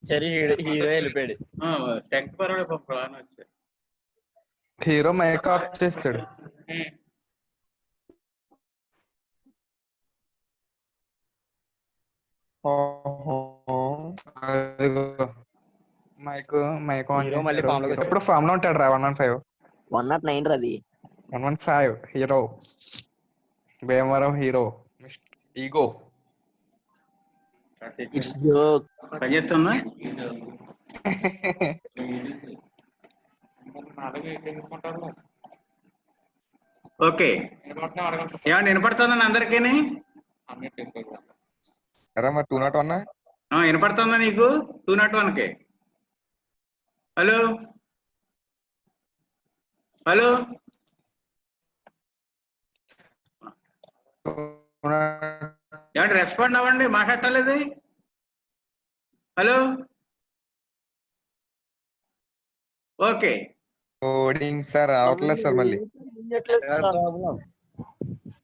సరే హీరో వెళ్ళిపోయాడు. టెక్ పర్వాలేదు ప్రాణం వచ్చాడు. హీరో మైక్ ఆఫ్ చేస్తాడు. మైక్ హీరో మళ్ళీ ఫామ్ లోకి ఇప్పుడు ఫామ్ లో ఉంటాడు రా. 115 109 రది 115 hero Bhimavaram hero ego. It's joke. పని చేస్తుందా? ఓకే ఏమన్నా వినపడుతుందండి అందరికీ? మరి 201 వినపడుతుందా నీకు? 201కి హలో హలో ఏమంటే రెస్పాండ్ అవ్వండి, మాట్లాడలేదు. హలో ఓకే కోడింగ్ సార్ రావట్లేదు సార్. మళ్ళీ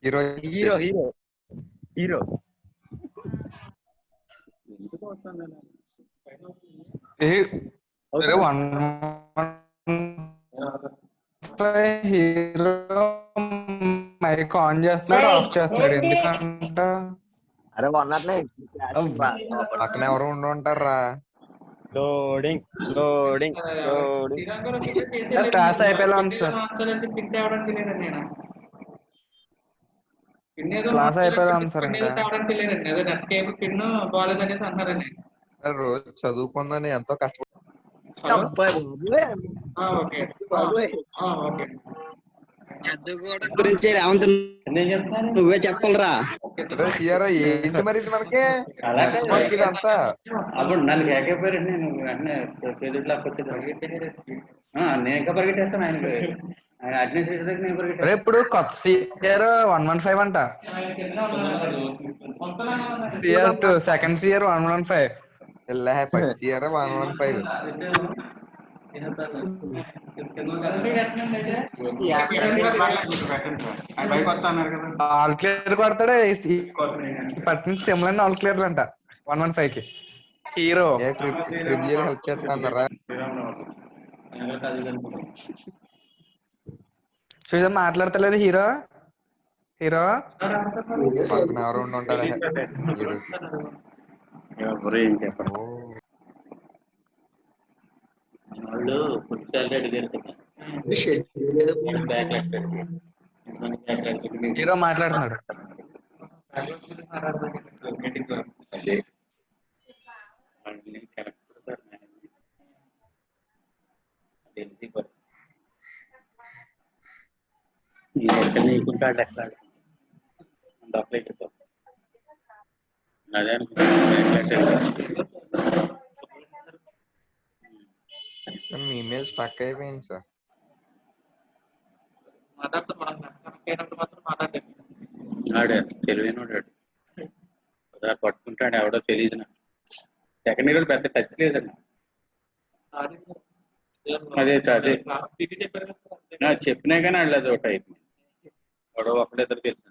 hero hero hero hero hero mic on చేస్తున్నాడు, ఆఫ్ చేస్తున్నాడు ఎందుకంట? అరే 109 పక్కన ఎవరు ఉండి ఉంటారా? లోడింగ్ లోడింగ్ లోడింగ్ క్లాస్ అయిపోయేలా ఉంది సార్. క్లాస్ అయిపోయేలా ఉంది సార్. ఇంకా రోజు చదువుకుందని ఎంతో కష్టపడి చదువుకోవడం గురించి రేవంత్ నువ్వే చెప్పాలరా. ఏంటి మరి ఇది మనకి ఇదంతా అప్పుడు నన్ను కేకపోయారండి. నేను వెంటనే నేను ఇంకా పరిగెట్టేస్తాను. ఆయన అటెండెన్స్ నేను పరిగెట్టాను. ఇప్పుడు కొత్త సిఆర్ 115 అంట. CR 2 second CR 115 first CR 115. All clear కొడతాడు. పట్టిన సిమ్లన్నీ ఆల్ క్లియర్ అంట 115 కి. హీరో హెల్ప్ చేస్తా అన్నారా? చూసా మాట్లాడతలేదు హీరో. హీరో పక్కన ఎవరు ఉండి ఉంటారు. వాళ్ళు ఫుడ్ సాలరీ అడిగారు కదా. హీరో మాట్లాడుతున్నాడు. అదే మీ ఇమెయిల్ స్టక్ అయిపోయింది సార్. ఆడే తెలివైనడు పట్టుకుంటాడు. ఎవడో తెలియదు నాకు. సెకండ్ ఇయర్ పెద్ద టచ్ లేదండి. అదే అదే చెప్పినా కానీ వాళ్ళు అది ఒకటి అయిపోయింది. ఎవడో ఒకళ్ళిద్దరు తెలుసు.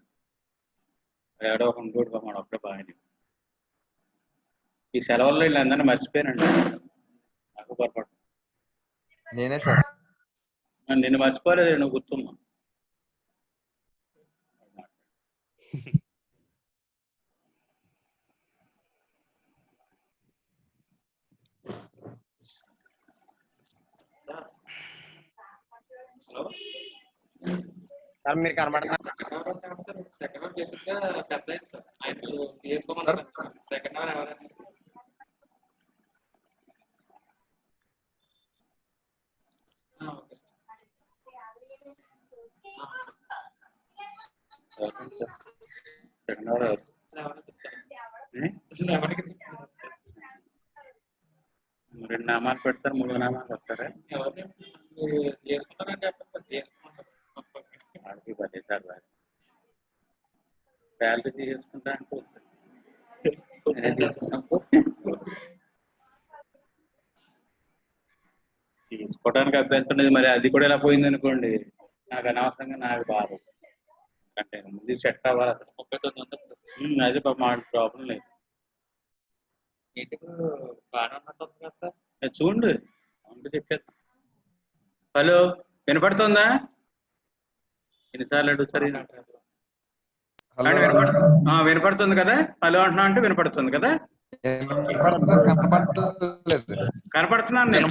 ఎవడో ఒక ఇంకోటి మన ఒక్కడే బాగా. ఈ సెలవుల్లో వీళ్ళందరినీ మర్చిపోయానండి. నాకు పొరపాటు. నేనే సార్. నిన్ను మర్చిపోలేదు, నువ్వు గుర్తున్నా. సార్ మీరు కనబడుతున్నారు. రెండు నామాలు పెడతారు, మూడు నామాలు వస్తారా? వాడికి 10 సార్లు శాలరీ తీసుకుంటా అంటే తీసుకోవడానికి అభ్యంతరం లేదు. మరి అది కూడా ఇలా పోయింది అనుకోండి, నాకు అనవసరంగా నాకు బాధ. అంటే ముందు సెట్ అవ్వాలి అసలు. 39 అది మా ప్రాబ్లం లేదు. చూడు చెప్పారు. హలో, వినపడుతుందా? ఎన్నిసార్లు అడుగుతారు? వినపడుతుంది కదా? హలో అంటున్నా అంటే వినపడుతుంది కదా? కనపడుతున్నాను నేను.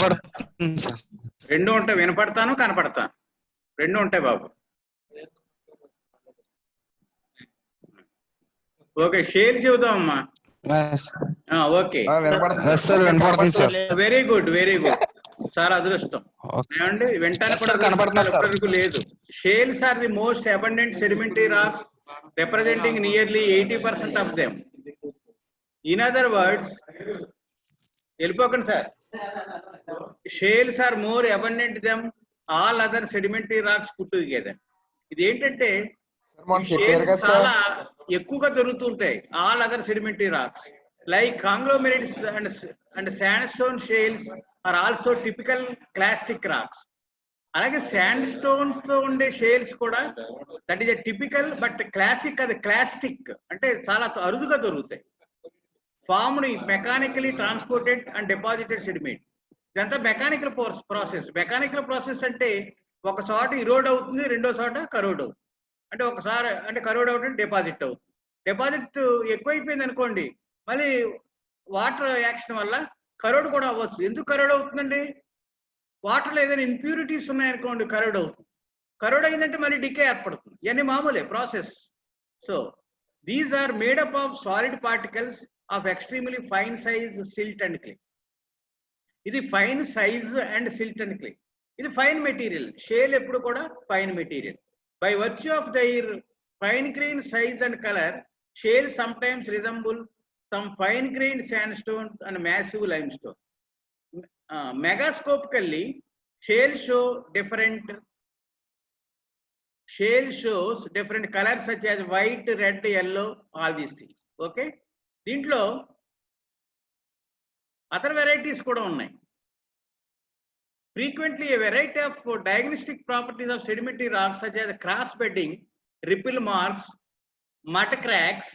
రెండు ఉంటాయి, వినపడతాను కనపడతాను, రెండు ఉంటాయి బాబు. ఓకే, షేర్ చెబుదాం అమ్మా. Okay, very good very good, చాలా అదృష్టం. ఏమండి వెంటనే కూడా కనపడుతున్నారు లేదు. Shales are the most abundant sedimentary rocks representing nearly 80% of them. In other words, వెళ్ళిపోకండి sir, shales are more abundant than all other sedimentary rocks put together. ఇది ఏంటంటే చాలా ఎక్కువగా దొరుకుతుంటాయి. All other sedimentary rocks like conglomerates and sandstone shales are also typical clastic rocks. అలాగే sandstones తో ఉండే shales కూడా that is a typical but classic, అది క్లాస్టిక్ అంటే చాలా అరుదుగా దొరుకుతాయి. Formed mechanically transported and deposited sediment. ఇదంతా మెకానికల్ ప్రాసెస్. మెకానికల్ ప్రాసెస్ అంటే ఒక చోట ఇరోడ్ అవుతుంది, రెండో చోట కరోడ్ అవుతుంది. అంటే ఒకసారి అంటే కరోడ్ అవుతుంది, డిపాజిట్ అవుతుంది. డిపాజిట్ ఎక్కువైపోయింది అనుకోండి, మళ్ళీ వాటర్ యాక్షన్ వల్ల కరోడ్ కూడా అవ్వచ్చు. ఎందుకు కరోడ్ అవుతుందండి? వాటర్లో ఏదైనా ఇంప్యూరిటీస్ ఉన్నాయనుకోండి, కరోడ్ అవుతుంది. కరోడ్ అయిందంటే మళ్ళీ డికే ఏర్పడుతుంది. ఇవన్నీ మామూలే process. So these are made up of solid particles of extremely fine size silt and clay. ఇది fine size and silt and clay, ఇది ఫైన్ మెటీరియల్. షేల్ ఎప్పుడు కూడా fine material. By virtue of their fine grain size and colour, shale sometimes resemble some fine grain sandstone and massive limestone. Megascopically, shale shows different colors such as white, red, yellow, all these things. Okay, దీంట్లో other varieties కూడా ఉన్నాయి. Frequently a variety of diagnostic properties of sedimentary rocks such as cross bedding, ripple marks, mud cracks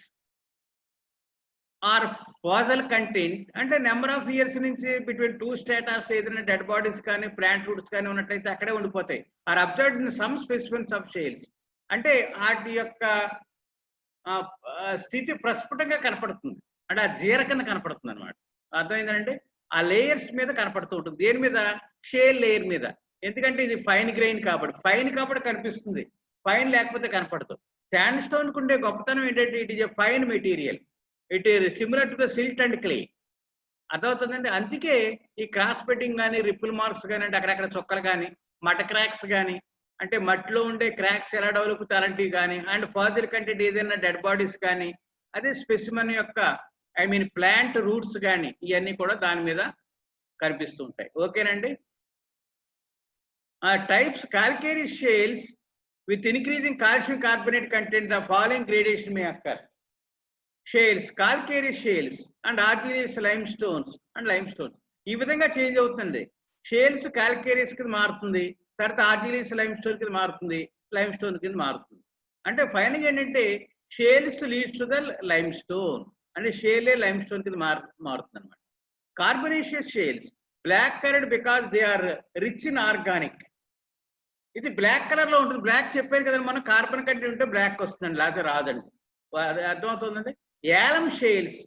are fossil content. అంటే number of years నుంచి between two strata ఏదైనా dead bodies కానీ plant roots కానీ ఉన్నట్లయితే అక్కడే ఉండిపోతాయి. Are observed in some specimens of shales. అంటే వాటి యొక్క స్థితి ప్రస్ఫుటంగా కనపడుతుంది, అంటే ఆ జీర కింద కనపడుతుంది అనమాట. అర్థమైందంటే ఆ లేయర్స్ మీద కనపడుతూ ఉంటుంది. దేని మీద? షేల్ లేయర్ మీద. ఎందుకంటే ఇది ఫైన్ గ్రెయిన్ కాబట్టి, ఫైన్ కాబట్టి కనిపిస్తుంది, ఫైన్ లేకపోతే కనపడదు. శాండ్ స్టోన్ కు ఉండే గొప్పతనం ఏంటంటే it is a fine material, it is similar to the silt and clay. అర్థమవుతుందండి. అందుకే ఈ క్రాస్ బెడ్డింగ్ కానీ, రిపుల్ మార్క్స్ కానీ, అంటే అక్కడక్కడ చొక్కలు కానీ, మట క్రాక్స్ కానీ, అంటే మట్టిలో ఉండే క్రాక్స్ ఎలా డెవలప్ అలాంటివి కానీ, అండ్ ఫాజిల్ కంటెంట్ ఏదైనా డెడ్ బాడీస్ కానీ, అదే స్పెసిమన్ యొక్క ప్లాంట్ రూట్స్ కానీ, ఇవన్నీ కూడా దాని మీద కనిపిస్తూ ఉంటాయి. ఓకేనండి. Types calcareous shales with increasing calcium carbonate content, the following gradation may occur. Shales, calcareous shales and argillaceous limestones and limestones. ఈ విధంగా చేంజ్ అవుతుంది. షేల్స్ కాల్కేరియస్ కింద మారుతుంది, తర్వాత ఆర్జిలేస్ లైమ్స్టోన్ కింద మారుతుంది, లైమ్స్టోన్ కింద మారుతుంది. అంటే ఫైనల్గా ఏంటంటే shales leads to the limestone, అంటే షేలే లైమ్స్టోన్ కింద మారుతుంది అనమాట. Carbonaceous shales black coloured because they are rich in organic. ఇది బ్లాక్ కలర్ లో ఉంటుంది. బ్లాక్ చెప్పారు కదండి మనం, కార్బన్ కంటెంట్ ఉంటే బ్లాక్ వస్తుందండి, లేకపోతే రాదండి. అర్థమవుతుందండి. యాలం షేల్స్,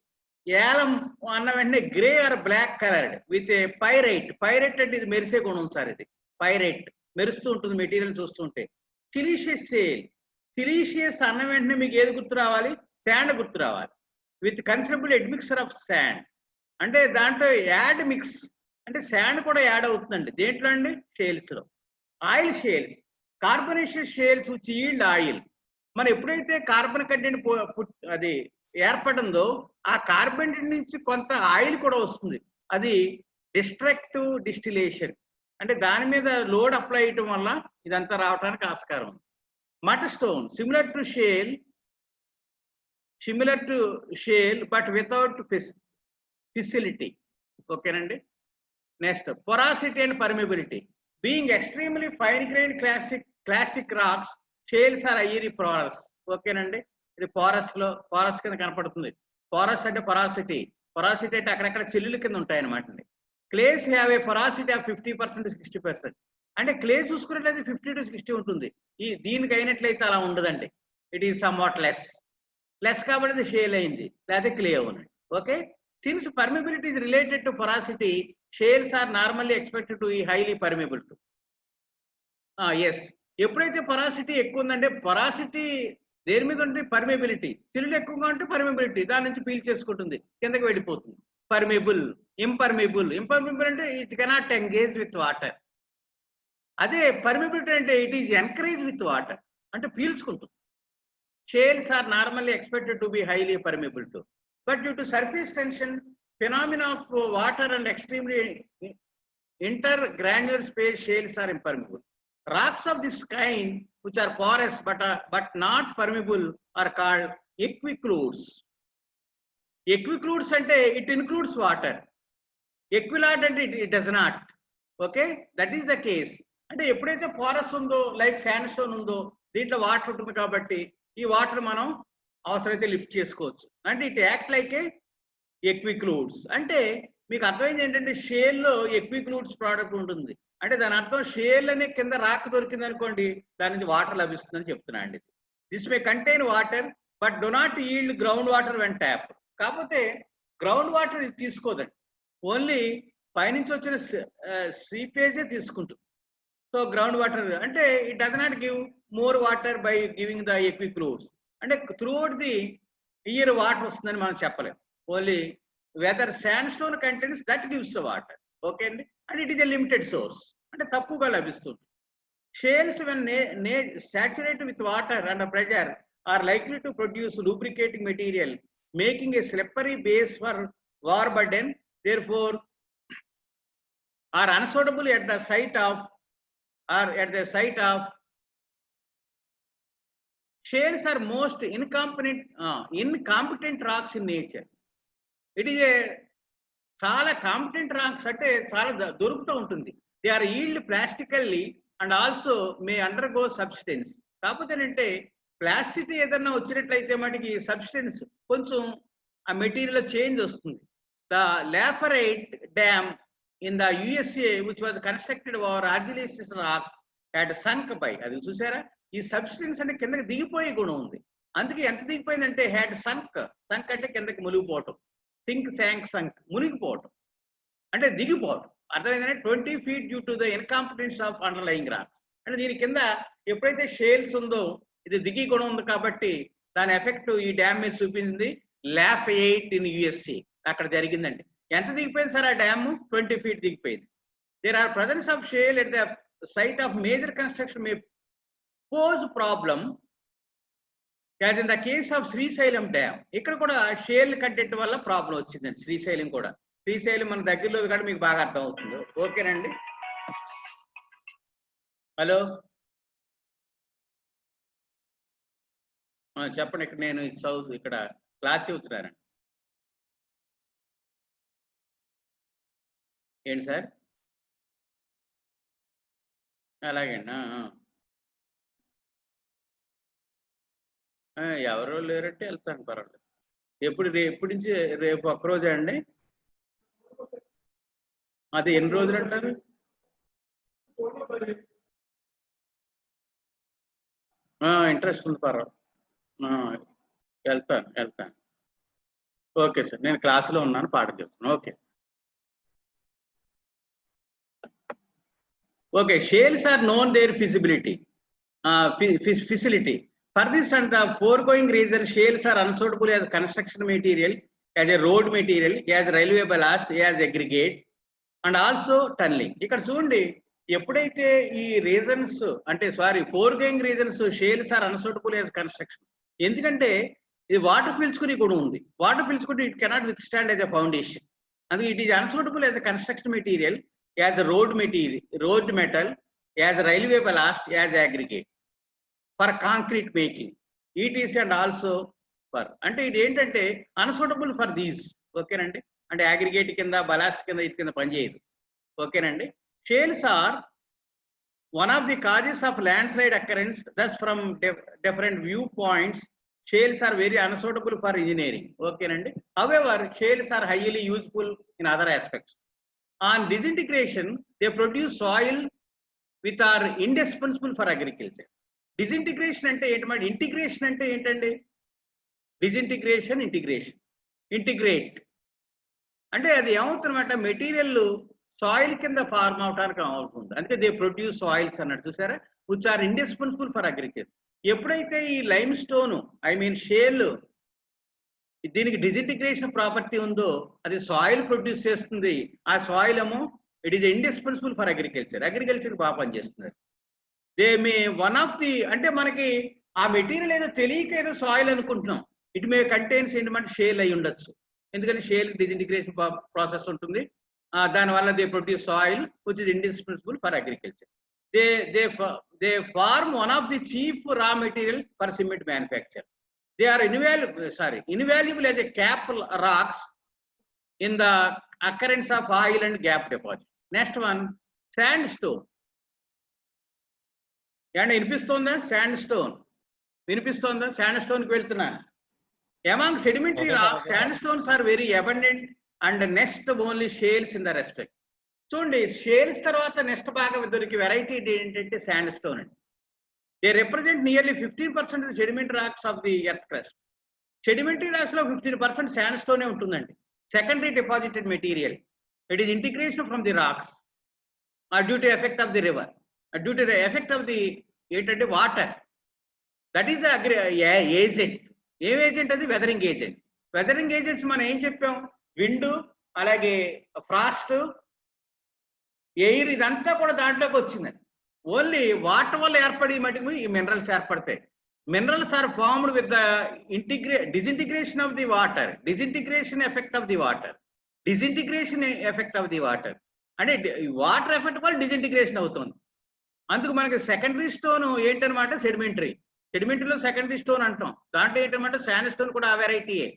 యాలం అన్న వెంటనే grey or black coloured with pyrite. Pyrite అంటే ఇది మెరిసే గుణం సార్, ఇది పైరైట్ మెరుస్తూ ఉంటుంది మెటీరియల్ చూస్తుంటే. సిలీషియస్ షేల్, సిలీషియస్ అన్న వెంటనే మీకు ఏది గుర్తు రావాలి? శాండ్ గుర్తు రావాలి. With considerable admixture of sand, అంటే దాంట్లో యాడ్ మిక్స్, అంటే శాండ్ కూడా యాడ్ అవుతుందండి. దేంట్లో అండి? షేల్స్ లో. Oil shales, carbonaceous shales which yield oil. మనం ఎప్పుడైతే కార్బన్ కంటెంట్ అది ఏర్పడిందో ఆ కార్బన్ నుంచి కొంత ఆయిల్ కూడా వస్తుంది, అది డిస్ట్రక్టివ్ డిస్టిలేషన్, అంటే దాని మీద లోడ్ అప్లై చేయటం వల్ల ఇదంతా రావడానికి ఆస్కారం ఉంది. Mudstone similar to shale but without fissility. ఓకేనండి. Next porosity and permeability. Being extremely fine grained classic rocks, shales are airy porous. ఓకేనండి, ఇది పోరస్ కింద కనపడుతుంది. పోరస్ అంటే పొరాసిటీ అంటే అక్కడక్కడ చెల్లుల కింద ఉంటాయి అనమాట అండి. Clays have a porosity of 50% to 60%. అంటే క్లే చూసుకున్నట్లయితే 50 to 60 ఉంటుంది. దీనికి అయినట్లయితే అలా ఉండదండి. It is somewhat less కాబట్టి షేల్ అయింది, లేకపోతే క్లే అవునండి. Okay, since permeability is related to porosity, shales are normally expected to be highly permeable too. Yes, ఎప్పుడైతే పొరాసిటీ ఎక్కువ ఉందంటే, పొరాసిటీ దేని మీద ఉంటుంది? పర్మిబిలిటీ. చిల్లు ఎక్కువగా ఉంటే పర్మిబిలిటీ దాని నుంచి పీల్ చేసుకుంటుంది, కిందకి వెళ్ళిపోతుంది. పర్మిబుల్, ఇంపర్మిబుల్ అంటే it cannot engage with water. అదే పర్మిబిలిటీ అంటే it is encourage with water, అంటే పీల్చుకుంటుంది. Shales are normally expected to be highly permeable too, but due to surface tension phenomena of water and extremely intergranular space, shales are impermeable. Rocks of this kind, which are porous but not permeable, are called equicludes. Equicludes ante it includes water. Equilard ante it does not. Okay, that is the case. అంటే ఎప్పుడైతే porous ఉందో, like sand stone ఉందో, దీంట్లో water ఉంటుంది కాబట్టి ఈ water మనం అవసరమైతే లిఫ్ట్ చేసుకోవచ్చు. అంటే ఇట్ యాక్ట్ లైక్ ఏ ఎక్విక్లూడ్స్. అంటే మీకు అర్థమైంది ఏంటంటే, షేల్లో ఎక్విక్లూడ్స్ ప్రోడక్ట్ ఉంటుంది అంటే దాని అర్థం షేల్ అనే కింద రాక్ దొరికింది అనుకోండి, దాని నుంచి వాటర్ లభిస్తుందని చెప్తున్నా అండి. This may contain water but do not yield ground water when tap. కాకపోతే గ్రౌండ్ వాటర్ ఇది తీసుకోదండి, ఓన్లీ పైనుంచి వచ్చిన సీపేజే తీసుకుంటుంది. సో గ్రౌండ్ వాటర్ అంటే it does not give more water by giving the aquicludes. అంటే త్రూఅవుట్ ది ఇయర్ వాటర్ వస్తుందని మనం చెప్పలేం. Only weather sandstone contents that gives the water. Okay అండి, and it is a limited source, అంటే తక్కువగా లభిస్తుంది. Shales when saturate with water and pressure are likely to produce lubricating material making a slippery base for war burden, therefore are unsuitable at the site of shales are most incompetent rocks in nature. It is a చాలా competent rocks అంటే చాలా దొరుకుతూ ఉంటుంది. They are yield plastically and also may undergo substance. కాకపోతే ఏంటంటే plasticity ఏదన్నా వచ్చినట్లయితే మటుకి సబ్స్టెన్స్ కొంచెం ఆ మెటీరియల్ చేంజ్ వస్తుంది. The Lafayette dam in the USA which was constructed over argillaceous rocks had sunk by, అది చూసారా, ఈ సబ్స్టెన్స్ అంటే కిందకి దిగిపోయే గుణం ఉంది. అందుకే ఎంత దిగిపోయిందంటే హ్యాడ్ సంక్ అంటే కిందకి మునిగిపోవటం, సంక్ మునిగిపోవటం అంటే దిగిపోవటం. అర్థమైందంటే 20 feet due to the incompetence of underlying rocks. అంటే దీని కింద ఎప్పుడైతే షేల్స్ ఉందో ఇది దిగి గుణం ఉంది కాబట్టి దాని ఎఫెక్ట్ ఈ డ్యామ్ మీద చూపించింది. లాఫయైట్ ఇన్ USA అక్కడ జరిగిందండి. ఎంత దిగిపోయింది సార్ ఆ డ్యామ్? 20 feet దిగిపోయింది. There are presence of shale at the site of major construction may pose problem as in the case of Srisailam dam. ఇక్కడ కూడా షేల్ కంటెంట్ వల్ల ప్రాబ్లం వచ్చిందండి. శ్రీశైలం కూడా, శ్రీశైలం మన దగ్గరలో కూడా మీకు బాగా అర్థం అవుతుంది. ఓకేనండి, హలో చెప్పండి. ఇక్కడ నేను ఇక్కడ క్లాస్ చెబుతున్నానండి. ఏంటి సార్? అలాగేండి. ఎవరో లేరంటే వెళ్తాను, పర్వాలేదు. ఎప్పటి నుంచి? రేపు ఒక్కరోజే అండి. అది ఎన్ని రోజులు అంటారు? ఇంట్రెస్ట్ ఉంది, పర్వాలేదు, వెళ్తాను. ఓకే సార్, నేను క్లాసులో ఉన్నాను, పాఠం చెప్తాను. Okay, shales are known their feasibility facility. For this and the foregoing reason, shales are unsuitable as construction material, as a road material, as railway ballast, as aggregate, and also tunneling. ఇక్కడ చూడండి, ఎప్పుడైతే ఈ reasons అంటే foregoing reasons shales are unsuitable as construction. ఎందుకంటే ఇది water పీల్చుకుని కూడా ఉంది. వాటర్ పీల్చుకుంటే it cannot withstand as a foundation. అందుకే it is unsuitable as a construction material, as a road metal, as a railway ballast, as aggregate for concrete making, ETC and also for. అంటే ఇది ఏంటంటే unsuitable for these. ఓకేనండి, అంటే aggregate కింద, ballast కింద, ఇటు కింద పనిచేయదు. ఓకేనండి, షేల్స్ are one of the causes of landslide occurrence. Thus, from different viewpoints, shales are very unsuitable for engineering. Okay, nandi. However, shales are highly useful in other aspects. On disintegration, they produce soil which are indispensable for agriculture. Disintegration ante ఏంటంటే integration అంటే ఏంటండి? Disintegration, integrate అంటే అది ఏమవుతుందన్నమాట, material soil కింద form అవడానికి అవుతుంది. అందుకే దే ప్రొడ్యూస్ సాయిల్స్ అన్నట్టు చూసారా, which are indispensable for agriculture. ఎప్పుడైతే ఈ లైమ్ స్టోన్ షేల్ దీనికి డిసింటిగ్రేషన్ ప్రాపర్టీ ఉందో అది సాయిల్ ప్రొడ్యూస్ చేస్తుంది. ఆ సాయిల్ ఏమో it is indispensable for agriculture బాగా పనిచేస్తుంది. They may one of the అంటే మనకి ఆ మెటీరియల్ ఏదో తెలియక ఏదో సాయిల్ అనుకుంటున్నాం, ఇట్ మే కంటైన్స్ ఏంటంటే షేల్ అయి ఉండొచ్చు. ఎందుకంటే షేల్ డిసింటిగ్రేషన్ ప్రాసెస్ ఉంటుంది, దానివల్ల they produce soil which is indispensable for agriculture. They form one of the chief raw material for cement manufacture. They are invaluable as a cap rocks in the occurrence of oil and gap deposit. Next one, sandstone. And వినిపిస్తుందా? శాండ్స్టోన్ కి వెళ్తున్నా. Among sedimentary rocks, sandstones are very abundant and nest only shales in the respect. చూడండి, షేల్స్ తర్వాత next బాగా దొరికి variety ఏంటంటే శాండ్స్టోన్ అండి. They represent nearly 15% of the sedimentary rocks of the earth crust. Sedimentary rocks లో 15% sandstone ఉంటుందండి. Secondary deposited material. It is integration from the rocks due to effect of the river, due to the effect of the water. That is the agent. ఏ agent అది? Weathering agent. Weathering agents మనం ఏం చెప్పాం? Wind, అలాగే Frost, air, ఇదంతా కూడా దాంట్లోకి వచ్చిందండి. ఓన్లీ వాటర్ వల్ల ఏర్పడి మటుకు ఈ మినరల్స్ ఏర్పడతాయి. Minerals are formed with the disintegration of the water, disintegration effect of the water, disintegration effect of the water. అంటే వాటర్ ఎఫెక్ట్ వల్ల డిసింటిగ్రేషన్ అవుతుంది. అందుకు మనకి సెకండరీ స్టోన్ ఏంటనమాట? సెడిమెంటరీలో సెకండరీ స్టోన్ అంటాం. దాంట్లో ఏంటనమాట శాండ్ స్టోన్ కూడా ఆ వెరైటీయే,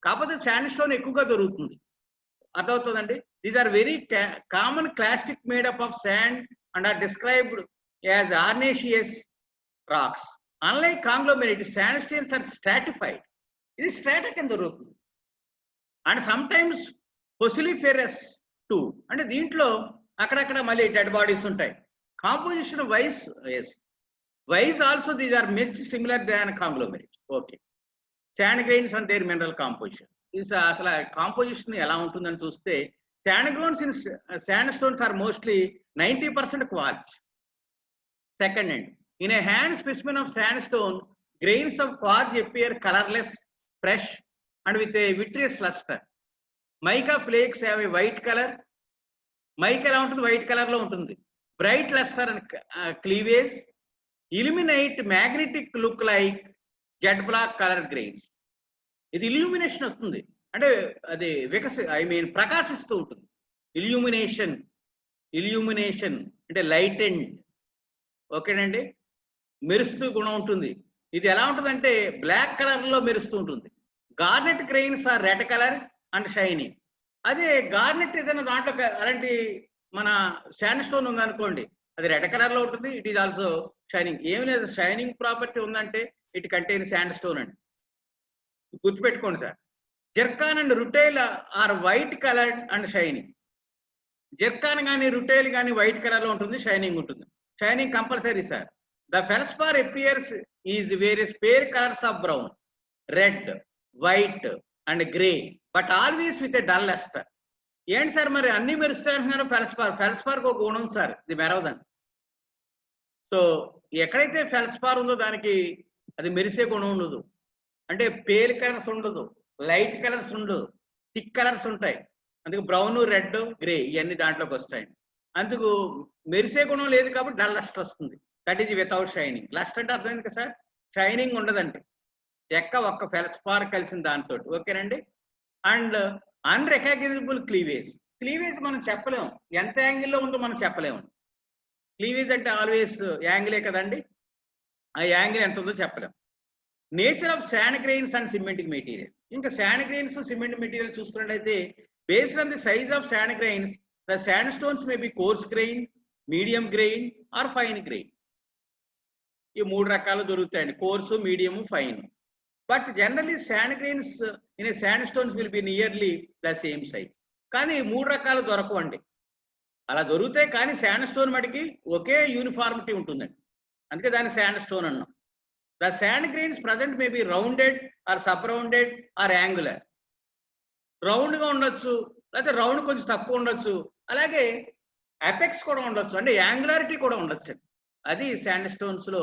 కాకపోతే శాండ్ స్టోన్ ఎక్కువగా దొరుకుతుంది. అర్థమవుతుందండి. These are very common clastic made up of sand and are described as arenaceous rocks. Unlike conglomerate, sandstones are stratified. It is strata కింద దొరుకుతుంది. And sometimes fossiliferous too. అంటే దీంట్లో అక్కడక్కడ మళ్ళీ డెడ్ బాడీస్ ఉంటాయి. Composition wise also these are much similar than conglomerate. Okay, sand grains and their mineral composition. ఇది అసలు composition ఎలా ఉంటుందని చూస్తే, sand grains in sandstones are mostly 90% quartz. Second hand, in a hand specimen of sandstone, grains of quartz appear colorless, fresh, and with a vitreous luster. Mica flakes have a white color. Mica ఎలా ఉంటుంది? White colour లో ఉంటుంది. Bright lustre and cleavage. Illuminate magnetic look like jet black colour grains. ఇది illumination వస్తుంది అంటే అది ప్రకాశిస్తూ ఉంటుంది. ఇల్యూమినేషన్ అంటే లైట్ అండ్ ఓకేనండి, మెరుస్తూ గుణం ఉంటుంది. ఇది ఎలా ఉంటుందంటే బ్లాక్ కలర్ లో మెరుస్తూ ఉంటుంది. Garnet grains are red colour and shining. అదే గార్నెట్ ఏదైనా దాంట్లో అలాంటి మన శాండ్ స్టోన్ ఉందనుకోండి, అది రెడ్ కలర్ లో ఉంటుంది. It is also shining. ఏమి లేదు, షైనింగ్ ప్రాపర్టీ ఉందంటే ఇట్ కంటైన్ శాండ్ స్టోన్ అండి, గుర్తుపెట్టుకోండి sir. Zircon and rutile are white coloured and shining. Zircon కానీ రుటైల్ కానీ వైట్ కలర్ లో ఉంటుంది, షైనింగ్ ఉంటుంది. Shining compulsory sir. The felspar appears is various pale colours of brown, red, white and grey, but always with a dull lustre. ఏంటి sir మరి అన్ని మెరుస్తాయి అంటున్నారు? ఫెల్స్పార్కి ఒక గుణం సార్, ఇది మెరవదండి. సో ఎక్కడైతే ఫెల్స్పార్ ఉందో దానికి అది మెరిసే గుణం ఉండదు. అంటే పేల్ కలర్స్ ఉండదు, లైట్ కలర్స్ ఉండదు, థిక్ కలర్స్ ఉంటాయి. అందుకు బ్రౌన్, రెడ్, గ్రే ఇవన్నీ దాంట్లోకి వస్తాయి. అందుకు మెరిసే గుణం లేదు కాబట్టి డల్ లస్టర్ వస్తుంది. That is without shining. Lustre అంటే అర్థమైంది కదా సార్, షైనింగ్ ఉండదండి ఒక్క ఫెల్స్పార్ కలిసిన దాంతో. ఓకేనండి. అండ్ అన్రికగ్నైజబుల్ క్లీవేజ్ మనం చెప్పలేము, ఎంత యాంగిల్లో ఉందో మనం చెప్పలేము. క్లీవేజ్ అంటే ఆల్వేస్ యాంగిలే కదండి, ఆ యాంగిల్ ఎంత ఉందో చెప్పలేము. Nature of sand grains and cementic material. ఇంకా శాండ్ గ్రెయిన్స్, సిమెంట్ మెటీరియల్ చూసుకున్నట్లయితే, based on the size of sand grains, the sand stones may be coarse grain, medium grain or fine grain. ఈ 3 రకాలు దొరుకుతాయండి, coarse, medium, fine. But generally sand grains in sand stones will be nearly the same size. కానీ 3 రకాలు దొరకవండి. అలా దొరుకుతాయి కానీ sand stone మటుకి ఒకే uniformity ఉంటుందండి, అందుకే దాన్ని శాండ్ స్టోన్ అన్నాం. The sand grains present may be rounded or sub rounded or angular. రౌండ్గా ఉండొచ్చు, లేకపోతే రౌండ్ కొంచెం తక్కువ ఉండొచ్చు, అలాగే అపెక్స్ కూడా ఉండొచ్చు, అంటే యాంగులారిటీ కూడా ఉండొచ్చు. అది శాండ్ స్టోన్స్లో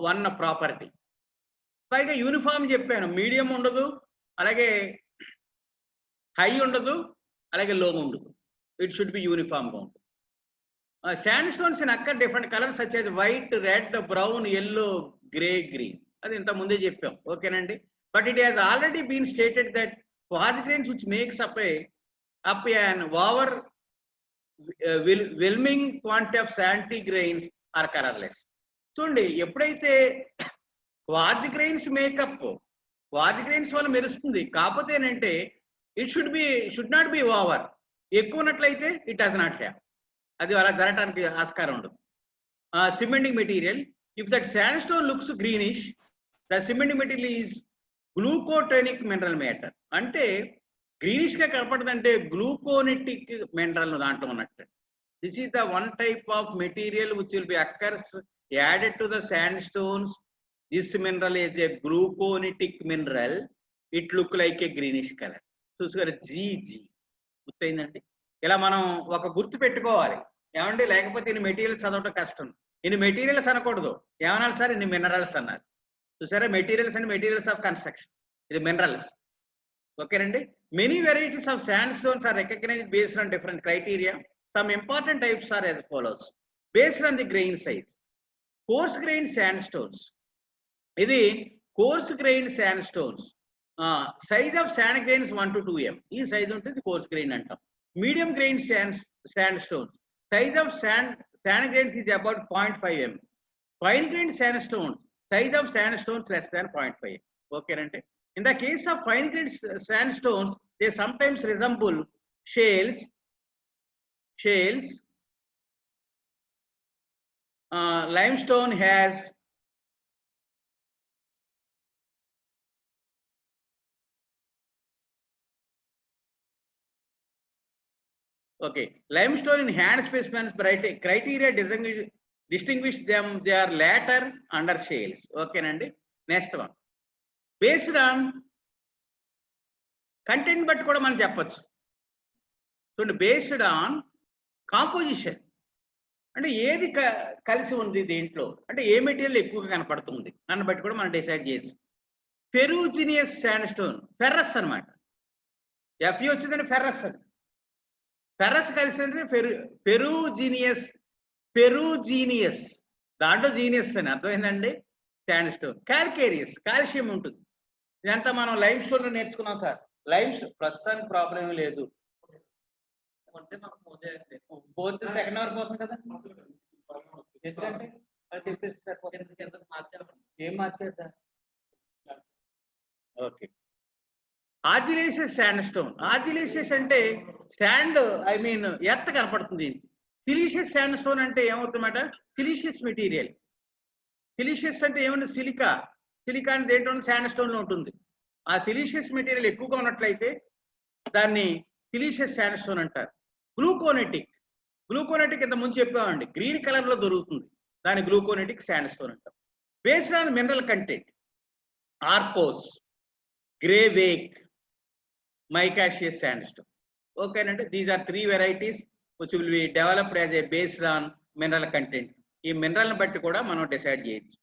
వన్ ప్రాపర్టీ. పైగా యూనిఫామ్ చెప్పాను, మీడియం ఉండదు, అలాగే హై ఉండదు, అలాగే లో ఉండదు. ఇట్ షుడ్ బి యూనిఫామ్గా ఉంటుంది. Sandstones in occur different colours such as white, red, brown, yellow, grey, green. అది ఇంత ముందే చెప్పాం, ఓకేనండి. But it has already been stated that quartz grains which makes up an overwhelming quantity of sandy grains are colorless. చూడండి, ఎప్పుడైతే quartz grains makeup, quartz grains వల్ల మెరుస్తుంది, కాకపోతే ఏంటంటే it should not be over. ఎక్కువ ఉన్నట్లయితే ఇట్ డస్ నాట్ హ్యావ్, అది అలా జరగడానికి ఆస్కారం ఉండదు. Cementing material, if that sandstone looks greenish, the cementing material is glauconitic mineral matter. అంటే గ్రీనిష్ గా కనపడదంటే గ్లూకోనిటిక్ మినరల్ దాంట్లో ఉన్నట్టు. This is the one type of material which will be occurs added to the sand stones. This mineral is a glauconitic mineral. It look like a greenish colour. చూసుకోరు, జీజీ గుర్తయిందండి. ఇలా మనం ఒక గుర్తు పెట్టుకోవాలి ఏమండి, లేకపోతే ఇన్ని మెటీరియల్స్ చదవటం కష్టం. ఇన్ని మెటీరియల్స్ అనకూడదు, ఏమనాలి సార్, ఇన్ని మినరల్స్ అన్నారు. చూసారా, మెటీరియల్స్ అంటే మెటీరియల్స్ ఆఫ్ కన్స్ట్రక్షన్, ఇది మినరల్స్. ఓకేనండి. Many varieties of sandstones are recognised based on different criteria. Some important types are as follows. Based on the grain size, coarse grain sandstones, ఇది coarse grain sandstones. Size of sand grains 1 to 2 m. ఈ size ఉంటుంది, coarse grain అంటాం. Medium grain sandstones, size of sand grains is about 0.5 m. Fine grain sand stones, size of sandstones less than 0.5. Okay, right? In the case of fine grained sandstones, they sometimes resemble shales. Limestone has limestone in hand specimens criteria distinguish them, they are later under shales. Okay, Nandi. Next one, based on content but kuda man cheppochu. So based on composition, అంటే ఏది కలిసి ఉంది దీంట్లో, అంటే ఏ material ఎక్కువగా కనపడుతుంది దాన్ని బట్టి కూడా మనం డిసైడ్ చేయొచ్చు. ఫెరూజినియస్ శాండ్ స్టోన్, ఫెర్రస్ అనమాట. ఎఫ్ఈ వచ్చిందంటే ఫెర్రస్, అది ఫెర్రస్ కలిసి అంటే ఫెరూజినియస్, దాంట్లో జీనియస్ అని అర్థమైందండి. Sand stone. క్యాల్కేరియస్, కాల్షియం ఉంటుంది. ఇదంతా మనం లైమ్ స్టోన్ లో నేర్చుకున్నాం సార్. లైమ్ స్టోన్ ప్రస్తుతానికి ప్రాబ్లం లేదు, ఫోర్త్ సెకండ్ అవర్ పోతుంది కదా. ఏం మార్చారు sir? Okay. Argillaceous sandstone. Argillaceous అంటే శాండ్, ఐ మీన్ ఎర్త్ కనపడుతుంది. సిలీషియస్ శాండ్ స్టోన్ అంటే ఏమవుతుందన్నమాట, సిలీషియస్ మెటీరియల్. సిలీషియస్ అంటే ఏముంది, సిలికా. సిలికా అంటే దేంట్లో శాండ్ స్టోన్ లో ఉంటుంది. ఆ సిలీషియస్ మెటీరియల్ ఎక్కువగా ఉన్నట్లయితే దాన్ని సిలీషియస్ శాండ్ స్టోన్ అంటారు. గ్లూకోనెటిక్ ఇంత ముందు చెప్పామండి, గ్రీన్ కలర్ లో దొరుకుతుంది, దాన్ని గ్లూకోనెటిక్ శాండ్ స్టోన్ అంటారు. Based on mineral content, arkose, greywacke, micaceous sandstone. ఓకేనంటే these are 3 varieties which will be developed as a based on mineral content. ఈ మినరల్ బట్టి కూడా మనం డిసైడ్ చేయొచ్చు.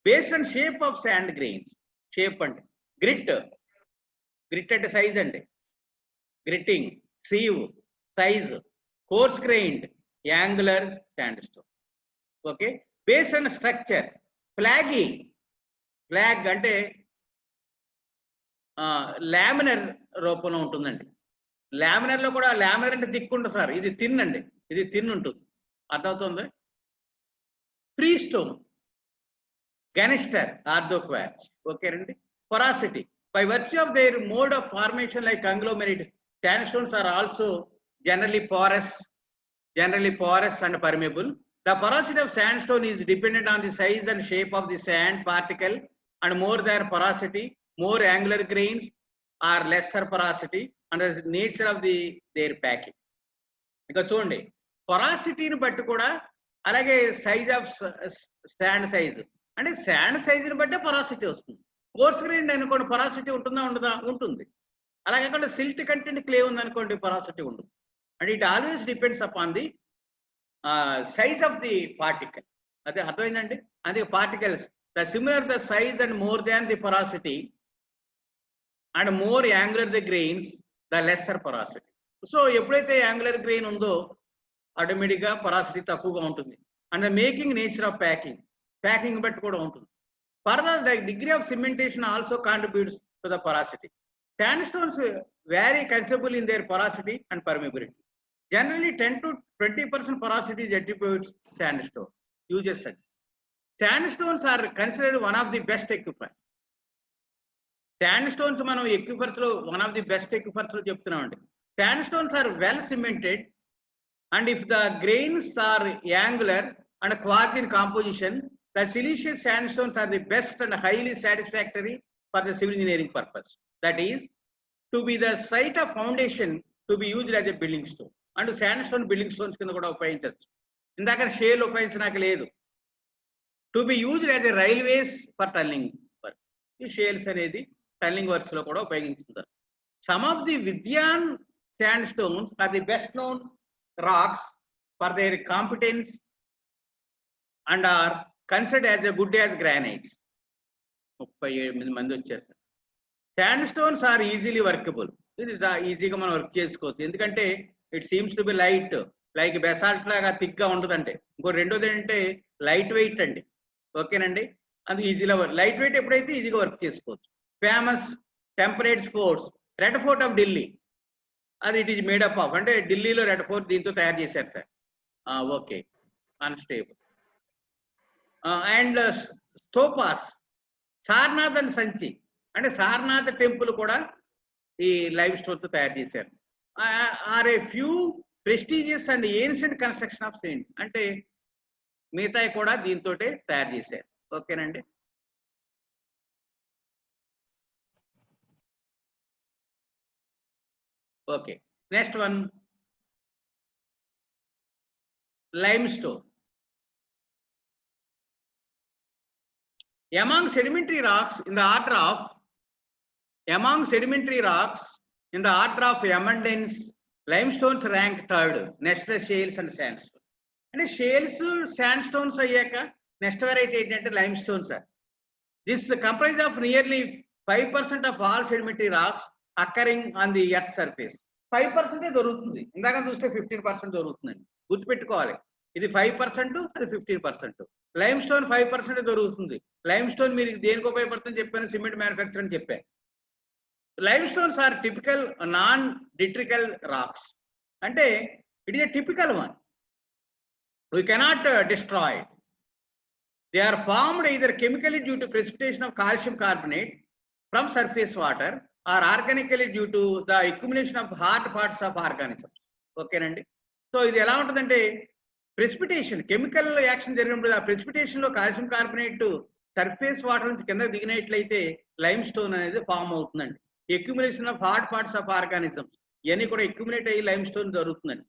Based on shape of sand grains. Shape అంటే grit అంటే size అండి, gritting, sieve, size, coarse grained, angular sandstone. Okay. Based on structure, flag అంటే laminar రూపంలో ఉంటుందండి. లామినర్ లో కూడా, లామినర్ అంటే థిక్ ఉంటుంది సార్, ఇది థిన్ అండి, ఇది థిన్ ఉంటుంది. అర్థమవుతుంది. Freestone, ganister, orthoquartz. ఓకేనండి. Porosity, by virtue of their mode of formation like conglomerate, sandstones are also generally porous generally porous and permeable. The porosity of sandstone is dependent on the size and shape of the sand particle, and more their porosity, more angular grains or lesser porosity, and the nature of their packing. ఇక చూడండి, పొరాసిటీని బట్టి కూడా, అలాగే size of sand size, అంటే sand సైజుని బట్టే పొరాసిటీ వస్తుంది. Course grain అనుకోండి, పొరాసిటీ ఉంటుందా ఉండదా? ఉంటుంది. అలాగే కాకుండా సిల్ట్ కంటెంట్ క్లే ఉందనుకోండి, పొరాసిటీ ఉండదు. And it always depends upon the size of the particle. అదే అర్థమైందండి. అది particles the similar the size and more than the పొరాసిటీ and more angular the grains the lesser పొరాసిటీ. So ఎప్పుడైతే యాంగులర్ గ్రెయిన్ ఉందో ఆటోమేటిక్గా పొరాసిటీ తక్కువగా ఉంటుంది. And the making nature of packing బట్టి కూడా ఉంటుంది. Further the degree of cementation also contributes to the పొరాసిటీ. Sandstones vary considerably in their porosity and permeability. Generally 10 to 20% porosity attributes sandstone. Uses such. Sandstones are considered one of the best aquifers. Sandstones మనం aquifers లో one of the best aquifers లో చెప్తున్నామండి. Sandstones are well cemented, and if the grains are angular and quartz in composition, the siliceous sandstones are the best and highly satisfactory for the civil engineering purpose. That is, to be the site of foundation to be used as a building stone. And sandstone building stones కింద కూడా ఉపయోగించవచ్చు. ఇందాక shale ఉపయోగించడానికి లేదు. To be used as a railways for tunnelling work. ఈ shales అనేది tunnelling works లో కూడా ఉపయోగించుకుంటారు. Some of the Vindhyan sandstones are the best known rocks for their competence and are considered as a good as granites. 38 మంది వచ్చేస్తారు. Sandstones are easily workable. ఇది ఈజీగా మనం వర్క్ చేసుకోవచ్చు. ఎందుకంటే it seems to be light, like basalt లాగా థిక్గా ఉంటుందంటే. ఇంకో రెండోది ఏంటంటే లైట్ వెయిట్ అండి. ఓకేనండి. అది ఈజీగా లైట్ వెయిట్ ఎప్పుడైతే ఈజీగా వర్క్ చేసుకోవచ్చు. Famous temperate sports red fort of Delhi, అది ఇట్ ఈజ్ మేడప్ ఆఫ్, అంటే ఢిల్లీలో రెడ్ ఫోర్ట్ దీంతో తయారు చేశారు sir. Okay, unstable. And stupas, Sarnath and Sanchi, అంటే సారనాథ్ టెంపుల్ కూడా ఈ లైవ్ స్టోన్ తో తయారు చేశారు. Are a few prestigious and ancient construction of saint, అంటే మిగతా కూడా దీంతో తయారు చేశారు. ఓకేనండి. Okay, next one lime stone. Among sedimentary rocks in the order of abundance, limestones rank third, next the shales and sandstone. And shales, sandstones అయ్యాక next variety ఏంటంటే limestone sir. This comprises of nearly 5% of all sedimentary rocks occurring on the earth surface. 5% దొరుకుతుంది. ఇందాక చూస్తే 15% దొరుకుతుందండి. గుర్తుపెట్టుకోవాలి, ఇది 5%, అది 15%. Lime stone 5% దొరుకుతుంది. లైమ్ స్టోన్ మీరు దేనికి ఉపయోగపడుతుందని చెప్పాను, సిమెంట్ మ్యానుఫ్యాక్చర్ అని చెప్పాను. Limestones are typical non detrital rocks, అంటే it is a typical one. We cannot destroy. They are formed either chemically due to precipitation of calcium carbonate from surface water or organically due to the accumulation of hard parts of organisms. ఓకేనండి. So ఇది ఎలా ఉంటుందంటే precipitation, chemical action జరిగినప్పుడు ఆ precipitation లో calcium carbonate surface water నుంచి కింద దిగినట్లయితే lime stone అనేది ఫామ్ అవుతుందండి. Accumulation of hard parts of organisms ఇవన్నీ కూడా అక్యుములేట్ అయ్యి లైమ్ స్టోన్ జరుగుతుందండి.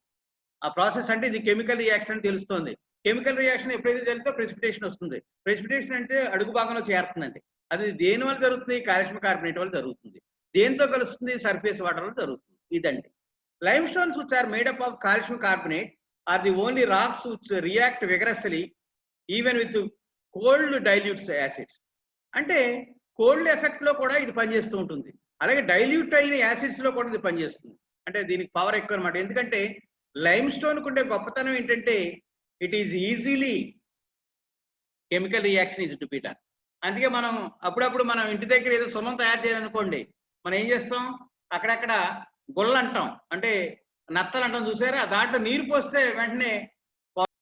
ఆ ప్రాసెస్ అంటే ఇది కెమికల్ రియాక్షన్ తెలుస్తుంది. కెమికల్ రియాక్షన్ ఎప్పుడైతే జరిగితే ప్రెసిపిటేషన్ వస్తుంది. ప్రెసిపిటేషన్ అంటే అడుగు భాగంలో చేరుతుందండి. అది దేని వల్ల జరుగుతుంది? కాల్షియం కార్బోనేట్ వల్ల జరుగుతుంది. దేంతో కలుస్తుంది? సర్ఫేస్ వాటర్ వల్ల జరుగుతుంది. ఇదండి lime stones which are made up of calcium carbonate are the only rocks which react vigorously even with cold dilute acids. అంటే కోల్డ్ ఎఫెక్ట్ లో కూడా ఇది పనిచేస్తూ ఉంటుంది. అలాగే డైల్యూట్ అయిన యాసిడ్స్ లో కూడా ఇది పనిచేస్తుంది. అంటే దీనికి పవర్ ఎక్కువ అనమాట. ఎందుకంటే లైమ్ స్టోన్ కుండే గొప్పతనం ఏంటంటే it is easily chemical reaction is to be done. అందుకే మనం అప్పుడప్పుడు మనం ఇంటి దగ్గర ఏదో సున్నం తయారు చేయాలనుకోండి, మనం ఏం చేస్తాం, అక్కడక్కడ గుళ్ళు అంటాం, అంటే నత్తలు అంటాం చూసారా, దాంట్లో నీరు పోస్తే వెంటనే